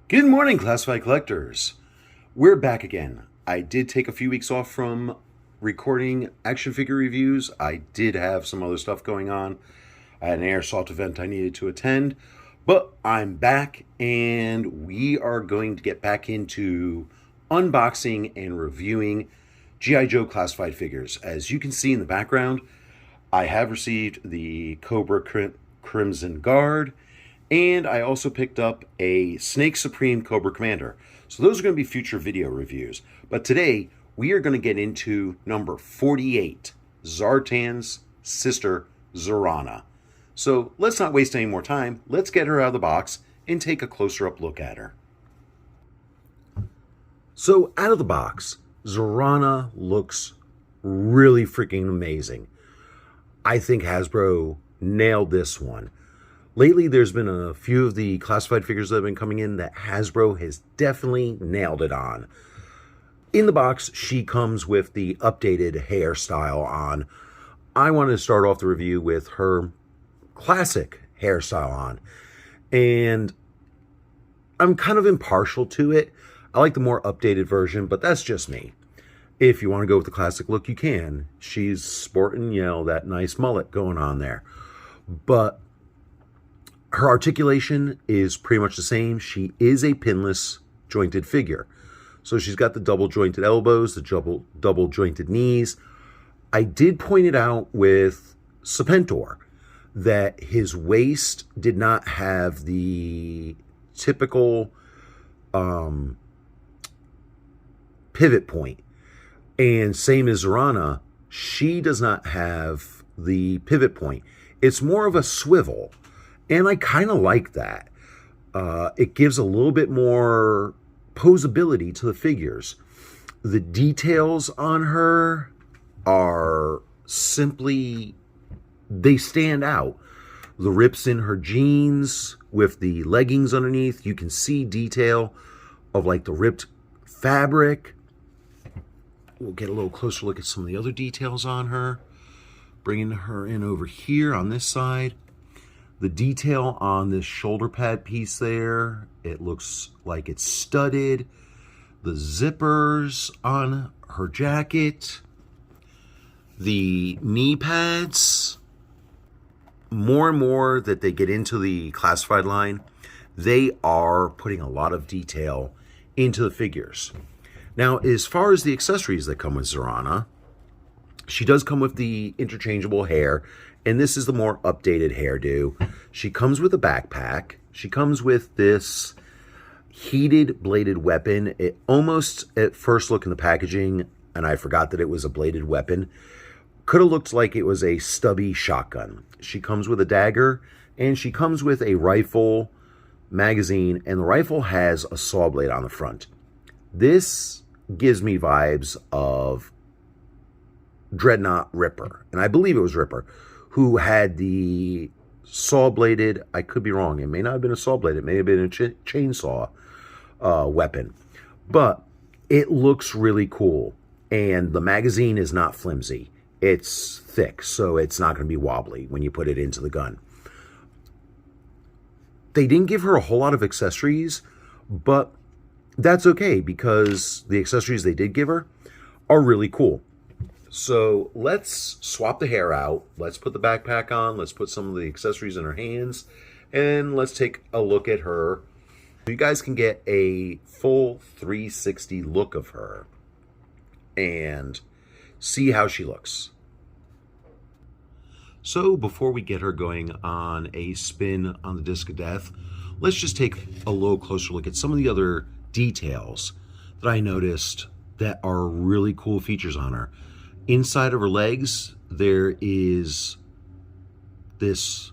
Good morning, Classified Collectors. We're back again. I did take a few weeks off from recording action figure reviews. I did have some other stuff going on. I had an airsoft event I needed to attend, but I'm back and we are going to get back into unboxing and reviewing G.I. Joe classified figures. As you can see in the background, I have received the Cobra Crimson Guard, and I also picked up a Snake Supreme Cobra Commander. So those are going to be future video reviews. But today, we are going to get into number 48, Zartan's sister, Zarana. So let's not waste any more time. Let's get her out of the box and take a closer up look at her. So out of the box, Zarana looks really freaking amazing. I think Hasbro nailed this one. Lately, there's been a few of the classified figures that have been coming in that Hasbro has definitely nailed it on. In the box, she comes with the updated hairstyle on. I wanted to start off the review with her classic hairstyle on. And I'm kind of impartial to it. I like the more updated version, but that's just me. If you want to go with the classic look, you can. She's sporting, that nice mullet going on there. But her articulation is pretty much the same. She is a pinless jointed figure. So she's got the double jointed elbows, the double jointed knees. I did point it out with Serpentor that his waist did not have the typical pivot point. And same as Zarana, she does not have the pivot point. It's more of a swivel. And I kind of like that. It gives a little bit more posability to the figures. The details on her are simply, they stand out. The rips in her jeans with the leggings underneath, you can see detail of like the ripped fabric. We'll get a little closer look at some of the other details on her. Bringing her in over here on this side. The detail on this shoulder pad piece there, it looks like it's studded. The zippers on her jacket. The knee pads. More and more that they get into the classified line, they are putting a lot of detail into the figures. Now, as far as the accessories that come with Zarana, she does come with the interchangeable hair, and this is the more updated hairdo. She comes with a backpack. She comes with this heated bladed weapon. It almost, at first look in the packaging, and I forgot that it was a bladed weapon, could have looked like it was a stubby shotgun. She comes with a dagger, and she comes with a rifle magazine, and the rifle has a saw blade on the front. This gives me vibes of Dreadnought Ripper, and I believe it was Ripper, who had the saw-bladed, I could be wrong, it may not have been a saw blade, it may have been a chainsaw weapon, but it looks really cool, and the magazine is not flimsy. It's thick, so it's not going to be wobbly when you put it into the gun. They didn't give her a whole lot of accessories, but that's okay, because the accessories they did give her are really cool. So let's swap the hair out. Let's put the backpack on. Let's put some of the accessories in her hands. And let's take a look at her. You guys can get a full 360 look of her and see how she looks. So before we get her going on a spin on the Disc of Death, let's just take a little closer look at some of the other details that I noticed that are really cool features on her. Inside of her legs, there is this,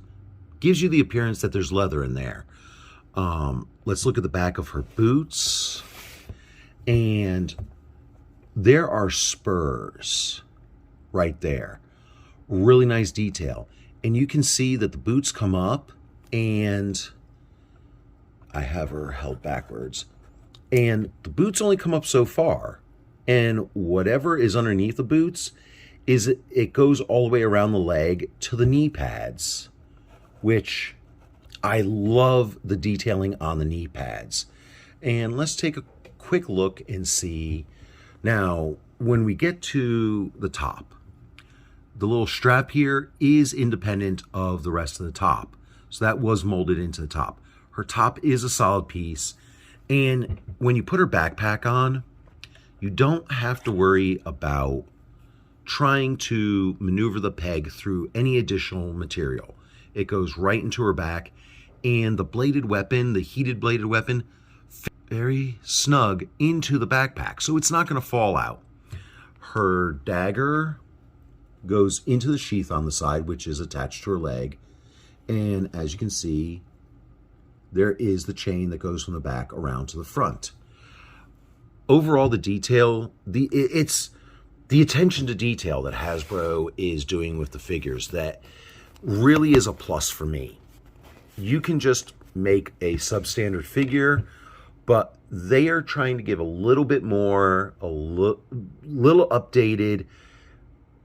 gives you the appearance that there's leather in there. Let's look at the back of her boots. And there are spurs right there. Really nice detail. And you can see that the boots come up, and I have her held backwards. And the boots only come up so far. And whatever is underneath the boots, it goes all the way around the leg to the knee pads, which I love the detailing on the knee pads. And let's take a quick look and see. Now, when we get to the top, the little strap here is independent of the rest of the top. So that was molded into the top. Her top is a solid piece. And when you put her backpack on, you don't have to worry about trying to maneuver the peg through any additional material. It goes right into her back. And the bladed weapon, the heated bladed weapon, very snug into the backpack. So it's not going to fall out. Her dagger goes into the sheath on the side, which is attached to her leg. And as you can see, there is the chain that goes from the back around to the front. Overall, the detail, it's the attention to detail that Hasbro is doing with the figures that really is a plus for me. You can just make a substandard figure, but they are trying to give a little bit more, a little updated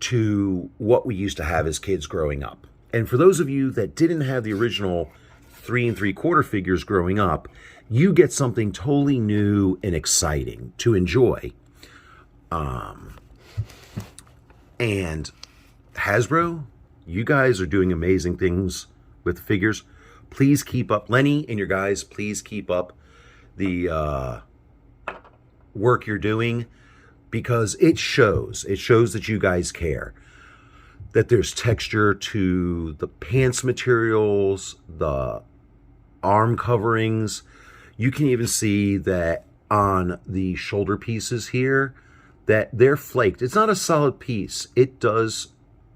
to what we used to have as kids growing up. And for those of you that didn't have the original 3 3/4 figures growing up, you get something totally new and exciting to enjoy. And Hasbro, you guys are doing amazing things with the figures. Please keep up. Lenny and your guys, please keep up the work you're doing, because it shows. It shows that you guys care, that there's texture to the pants materials, the arm coverings. You can even see that on the shoulder pieces here, that they're flaked. It's not a solid piece. It does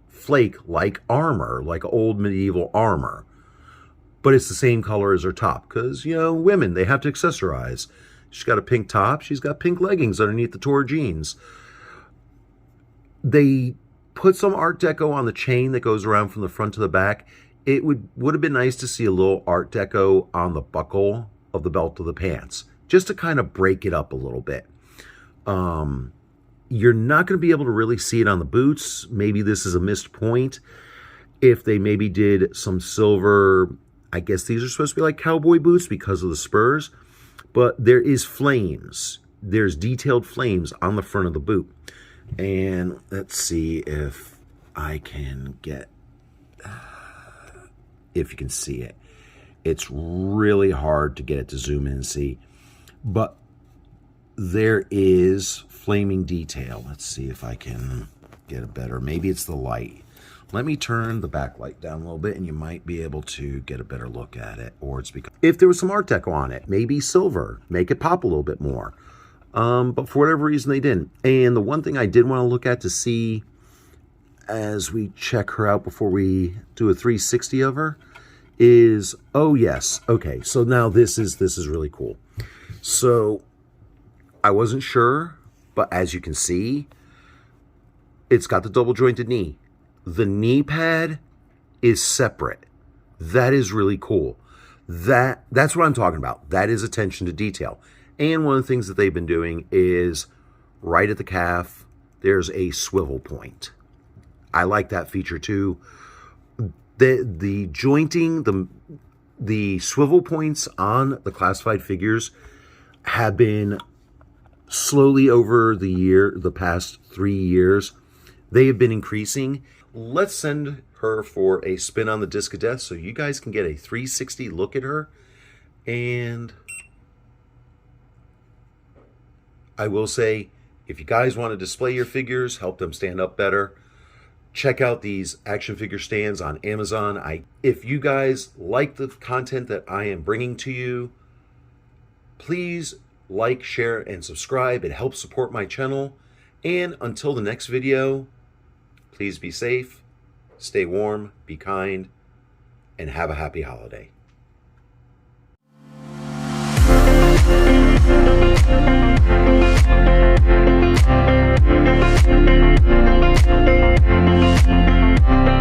flake like armor, like old medieval armor. But it's the same color as her top, because, you know, women, they have to accessorize. She's got a pink top. She's got pink leggings underneath the tore jeans. They put some Art Deco on the chain that goes around from the front to the back. It would have been nice to see a little Art Deco on the buckle of the belt of the pants, just to kind of break it up a little bit. You're not going to be able to really see it on the boots. Maybe this is a missed point. If they maybe did some silver, I guess these are supposed to be like cowboy boots because of the spurs, but there is flames. There's detailed flames on the front of the boot. And let's see if I can get, if you can see it. It's really hard to get it to zoom in and see, but there is flaming detail. Let's see if I can get a better, maybe it's the light. Let me turn the backlight down a little bit and you might be able to get a better look at it. Or it's because if there was some Art Deco on it, maybe silver, make it pop a little bit more. But for whatever reason they didn't. And the one thing I did want to look at to see as we check her out before we do a 360 of her is, oh yes, okay, so now this is really cool. So I wasn't sure, but as you can see, it's got the double jointed knee. The knee pad is separate. That is really cool. That's what I'm talking about. That is attention to detail. And one of the things that they've been doing is right at the calf, there's a swivel point. I like that feature too. The jointing, the swivel points on the classified figures have been slowly over the past 3 years, they have been increasing. Let's send her for a spin on the disc of death so you guys can get a 360 look at her. And I will say, if you guys want to display your figures, help them stand up better, check out these action figure stands on Amazon. If you guys like the content that I am bringing to you, please like, share, and subscribe. It helps support my channel. And until the next video, please be safe, stay warm, be kind, and have a happy holiday.